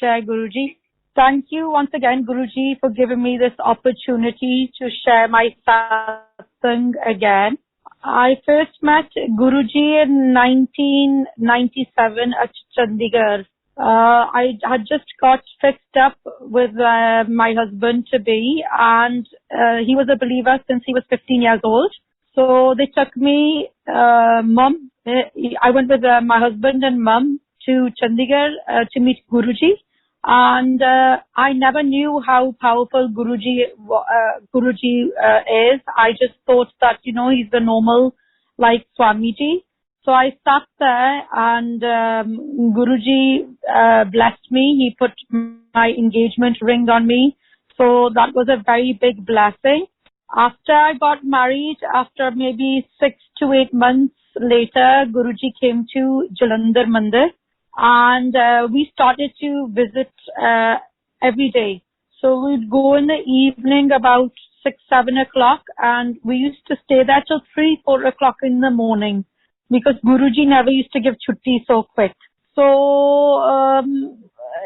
share, Guruji. Thank you once again, Guruji, for giving me this opportunity to share my satsang again. I first met Guruji in 1997 at Chandigarh. I had just got fixed up with my husband to be, and he was a believer since he was 15 years old. So they took me, mum. I went with my husband and mum to Chandigarh to meet Guruji, and I never knew how powerful Guruji is. I just thought that he's the normal like Swamiji. So I sat there and Guruji blessed me. He put my engagement ring on me. So that was a very big blessing. After I got married, after maybe 6 to 8 months later, Guruji came to Jalandhar Mandir and we started to visit every day. So we'd go in the evening about 6, 7 o'clock and we used to stay there till 3, 4 o'clock in the morning, because Guruji never used to give chutti so quick. So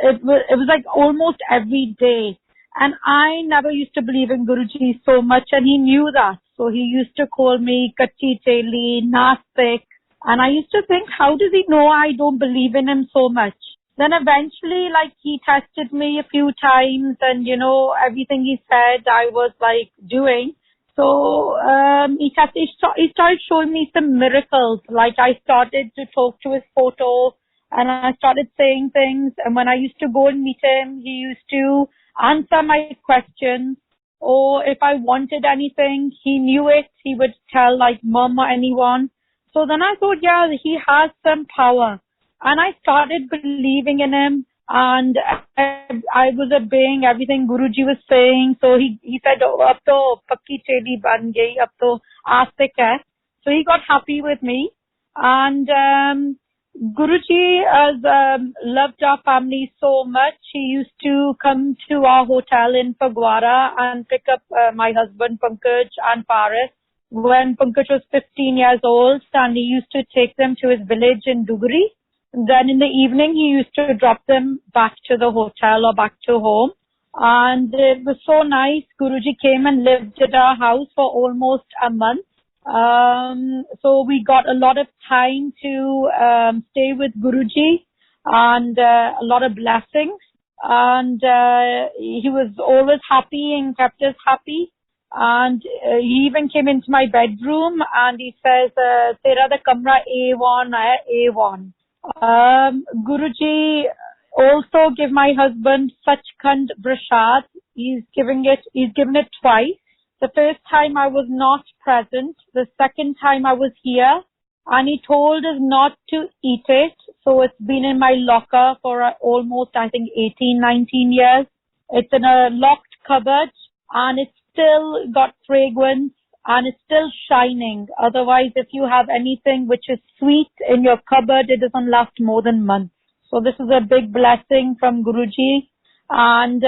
it was like almost every day. And I never used to believe in Guruji so much, and he knew that. So he used to call me Kachi Cheli, Nastik. And I used to think, how does he know I don't believe in him so much? Then eventually, like, he tested me a few times and, everything he said, I was like doing. So he started showing me some miracles. Like, I started to talk to his photo and I started saying things. And when I used to go and meet him, he used to answer my questions. Or if I wanted anything, he knew it. He would tell like mom or anyone. So then I thought, yeah, he has some power. And I started believing in him. And I was obeying everything Guruji was saying. So he said, oh, ab to pakki cheli ban gayi, ab to aastik hai. So he got happy with me. And Guruji has loved our family so much. He used to come to our hotel in Phagwara and pick up my husband Pankaj and Paris when Pankaj was 15 years old, and he used to take them to his village in Dugri. Then in the evening, he used to drop them back to the hotel or back to home. And it was so nice. Guruji came and lived at our house for almost a month. So we got a lot of time to stay with Guruji and a lot of blessings. And he was always happy and kept us happy. And he even came into my bedroom and he says, Tera da kamra A1 hai, A1. Guruji also gave my husband Sachkhand Prasad. He's given it twice. The first time I was not present. The second time I was here, and he told us not to eat it. So it's been in my locker for almost, I think, 18, 19 years. It's in a locked cupboard and it's still got fragrance and it's still shining. Otherwise, if you have anything which is sweet in your cupboard, it doesn't last more than months. So this is a big blessing from Guruji. And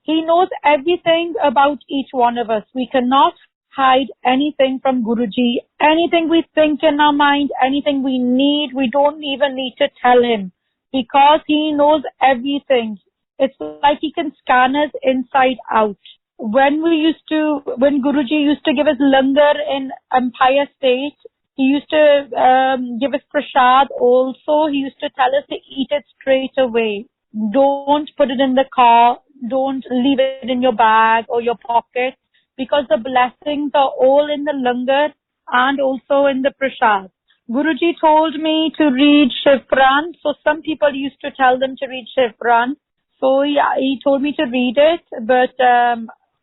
he knows everything about each one of us. We cannot hide anything from Guruji. Anything we think in our mind, anything we need, we don't even need to tell him, because he knows everything. It's like he can scan us inside out. When Guruji used to give us langar in Empire State, he used to give us prasad also. He used to tell us to eat it straight away. Don't put it in the car. Don't leave it in your bag or your pocket, because the blessings are all in the langar and also in the prasad. Guruji told me to read Shivran. So some people used to tell them to read Shivran. So yeah, he told me to read it, but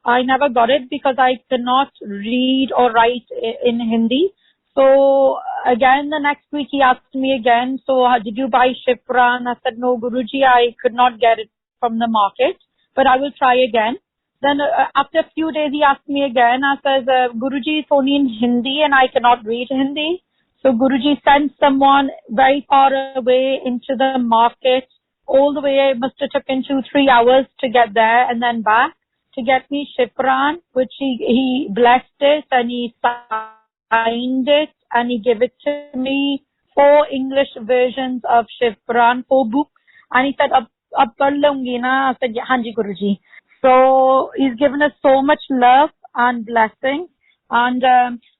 I never got it because I cannot read or write in Hindi. So again, the next week he asked me again, so did you buy Shivran? I said, no, Guruji, I could not get it from the market, but I will try again. Then after a few days, he asked me again. I said, Guruji, it's only in Hindi and I cannot read Hindi. So Guruji sent someone very far away into the market. All the way, it must have taken 2-3 hours to get there and then back to get me Shivran, which he blessed it and he signed it and he gave it to me. 4 English versions of Shivran, 4 books. And he said, ab pad lungi na. I said, yeah, Hanji Guruji. So he's given us so much love and blessing. And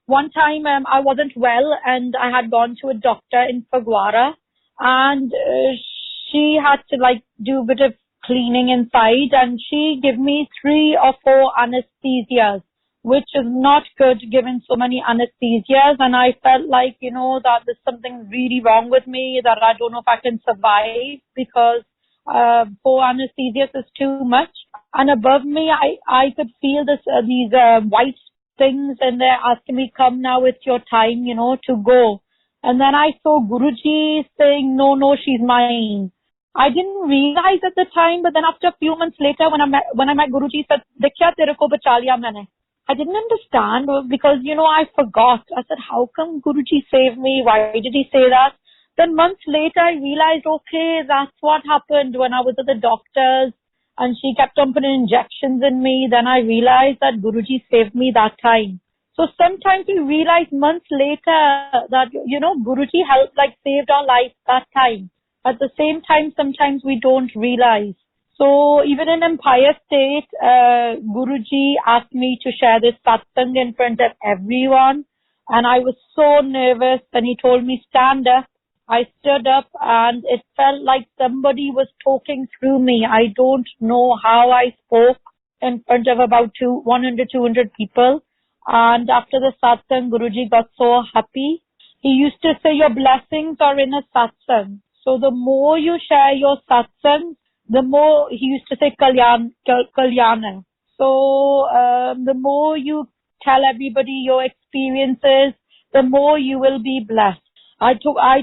one time I wasn't well and I had gone to a doctor in Fagwara, and she had to like do a bit of cleaning inside, and she gave me 3 or 4 anesthesias, which is not good given so many anesthesias. And I felt like, that there's something really wrong with me, that I don't know if I can survive, because 4 anesthesias is too much. And above me, I could feel these white things, and they're asking me, come now, it's your time, to go. And then I saw Guruji saying, no, she's mine. I didn't realize at the time, but then after a few months later, when I met Guruji, he said, "Dekhya, tere ko bacha liya maine." I didn't understand because, I forgot. I said, how come Guruji saved me? Why did he say that? Then months later, I realized, okay, that's what happened when I was at the doctor's and she kept on putting injections in me. Then I realized that Guruji saved me that time. So sometimes we realize months later that, Guruji helped, saved our life that time. At the same time, sometimes we don't realize. So even in Empire State, Guruji asked me to share this satsang in front of everyone. And I was so nervous, and he told me, stand up. I stood up, and it felt like somebody was talking through me. I don't know how I spoke in front of about 100, 200 people. And after the satsang, Guruji got so happy. He used to say, your blessings are in a satsang. So the more you share your satsang, the more, he used to say kalyana. So the more you tell everybody your experiences, the more you will be blessed. I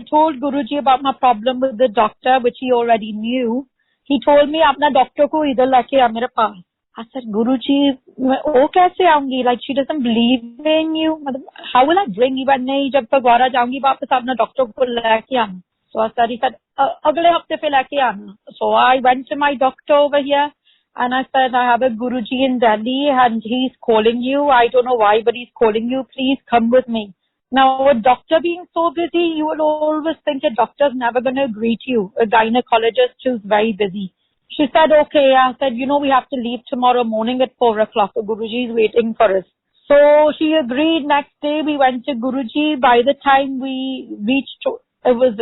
told Guruji about my problem with the doctor, which he already knew. He told me, apna doctor ko idhar leke aa mere paas. I said, Guruji, wo kaise aungi? Like, she doesn't believe in you. How will I bring you? Nahi, jab Fagwara jaungi wapas apna doctor ko leke aana. So I said, he said, agle hafte pe leke aana. So I went to my doctor over here, and I said, I have a Guruji in Delhi and he's calling you. I don't know why, but he's calling you. Please come with me. Now, a doctor being so busy, you will always think a doctor's never going to greet you. A gynecologist who's very busy. She said, okay. I said, we have to leave tomorrow morning at 4 o'clock. Guruji is waiting for us. So she agreed. Next day, we went to Guruji. By the time we reached, it was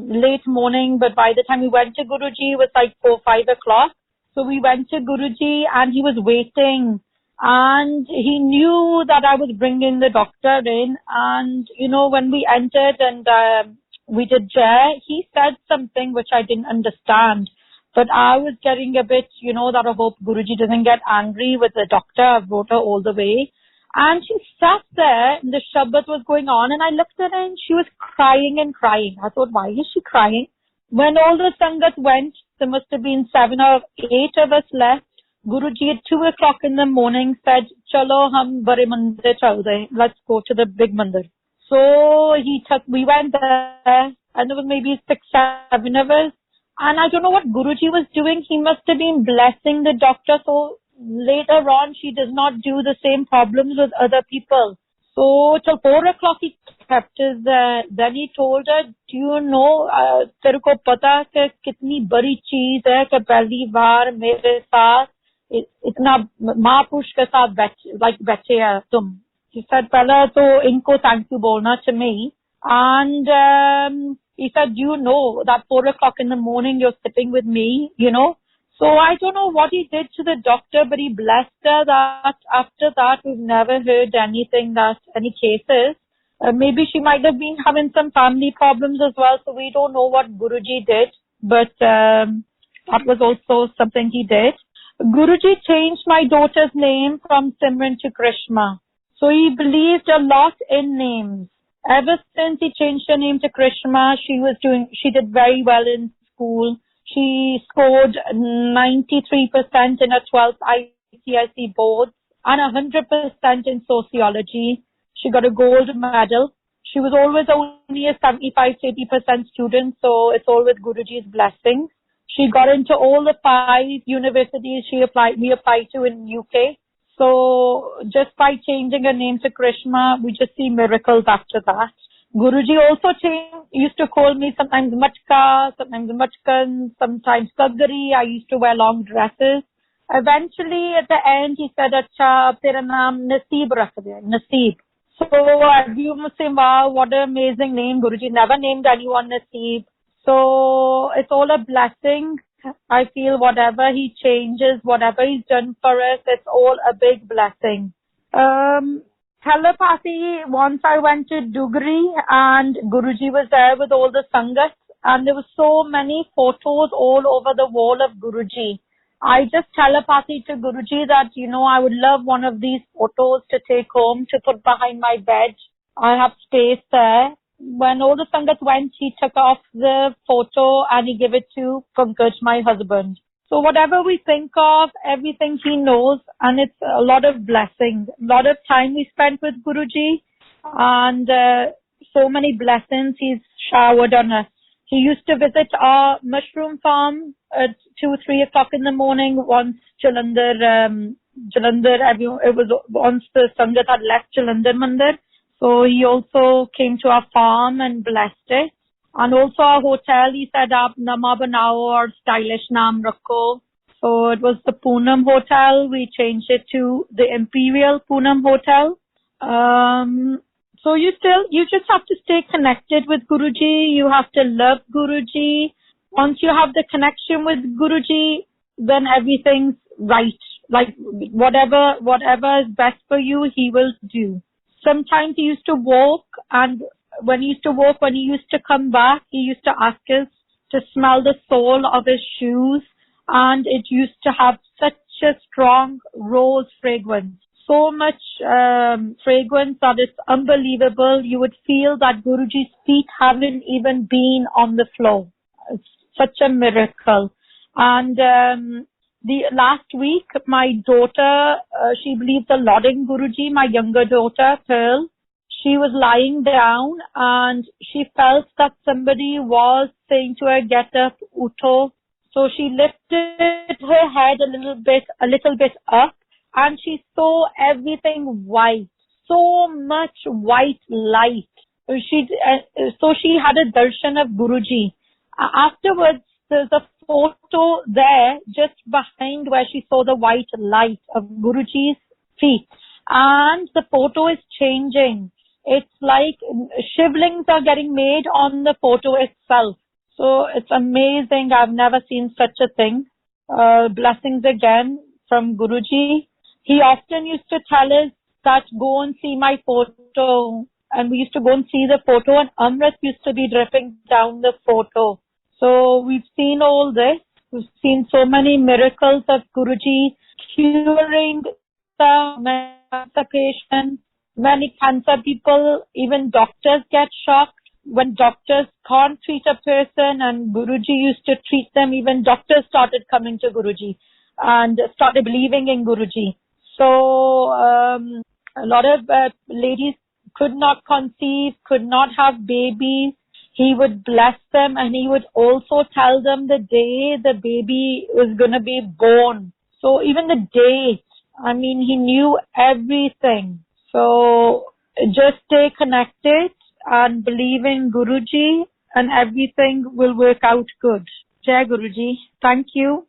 late morning, but by the time we went to Guruji, it was like 4, 5 o'clock. So we went to Guruji, and he was waiting. And he knew that I was bringing the doctor in. And, when we entered and we did Jai, he said something which I didn't understand. But I was getting a bit, that I hope Guruji doesn't get angry with the doctor. I brought her all the way. And she sat there, and the Shabbat was going on, and I looked at her, and she was crying and crying. I thought, why is she crying? When all the Sangat went, there must have been 7 or 8 of us left. Guruji at 2 o'clock in the morning said, Chalo, hum bade mandir chal rahe. Let's go to the big mandir. So we went there, and there was maybe 6, 7 of us. And I don't know what Guruji was doing. He must have been blessing the doctor. So later on, she does not do the same problems with other people. So till 4 o'clock, he kept us there. Then he told her, do you know, tere ko pata hai kitni badi cheez hai ki pehli baar mere saath itna mahapurush ke saath bache hai tum. He said, pehla to inko thank you bolna to me. And he said, do you know that 4 o'clock in the morning you're sitting with me, So I don't know what he did to the doctor, but he blessed her that after that we've never heard anything, any cases. Maybe she might have been having some family problems as well, so we don't know what Guruji did, but that was also something he did. Guruji changed my daughter's name from Simran to Krishna. So he believed a lot in names. Ever since he changed her name to Krishna, she did very well in school. She scored 93% in her 12th ICIC boards and 100% in sociology. She got a gold medal. She was always only a 75-80% student, so it's all with Guruji's blessings. She got into all the 5 universities we applied to in UK. So just by changing her name to Krishna, we just see miracles after that. Guruji also used to call me sometimes Machka, sometimes Machkan, sometimes Kaggari. I used to wear long dresses. Eventually, at the end, he said, Acha, ab tera naam Naseeb rakh diya, Naseeb. So you must say, wow, what an amazing name. Guruji never named anyone Naseeb. So it's all a blessing. I feel whatever he changes, whatever he's done for us, it's all a big blessing. Telepathy, once I went to Dugri and Guruji was there with all the Sangat and there were so many photos all over the wall of Guruji. I just telepathied to Guruji that, I would love one of these photos to take home to put behind my bed. I have space there. When all the Sangat went, he took off the photo and he gave it to Pankaj, my husband. So whatever we think of, everything he knows, and it's a lot of blessing. A lot of time we spent with Guruji and so many blessings he's showered on us. He used to visit our mushroom farm at 2-3 o'clock in the morning once Jalandhar, it was once the Sangat had left Jalandhar Mandir. So he also came to our farm and blessed it. And also our hotel, he said, Aap nama banao or stylish naam rakho. So it was the Poonam Hotel. We changed it to the Imperial Poonam Hotel. So you just have to stay connected with Guruji. You have to love Guruji. Once you have the connection with Guruji, then everything's right. Like whatever is best for you, he will do. Sometimes he used to walk, and when he used to come back, he used to ask us to smell the sole of his shoes, and it used to have such a strong rose fragrance. So much fragrance that it's unbelievable. You would feel that Guruji's feet haven't even been on the floor. It's such a miracle. And the last week, my daughter, she believes a lot in Guruji, my younger daughter, Pearl. She was lying down and she felt that somebody was saying to her, get up, Uto. So she lifted her head a little bit up, and she saw everything white, so much white light. So she had a darshan of Guruji. Afterwards, there's a photo there just behind where she saw the white light of Guruji's feet, and the photo is changing. It's like shivlings are getting made on the photo itself. So it's amazing. I've never seen such a thing. Blessings again from Guruji. He often used to tell us that go and see my photo. And we used to go and see the photo, and Amrit used to be dripping down the photo. So we've seen all this. We've seen so many miracles of Guruji curing the cancer patients. Many cancer people, even doctors get shocked when doctors can't treat a person, and Guruji used to treat them. Even doctors started coming to Guruji and started believing in Guruji. So a lot of ladies could not conceive, could not have babies. He would bless them, and he would also tell them the day the baby was going to be born. So even the date, he knew everything. So just stay connected and believe in Guruji, and everything will work out good. Jai Guruji. Thank you.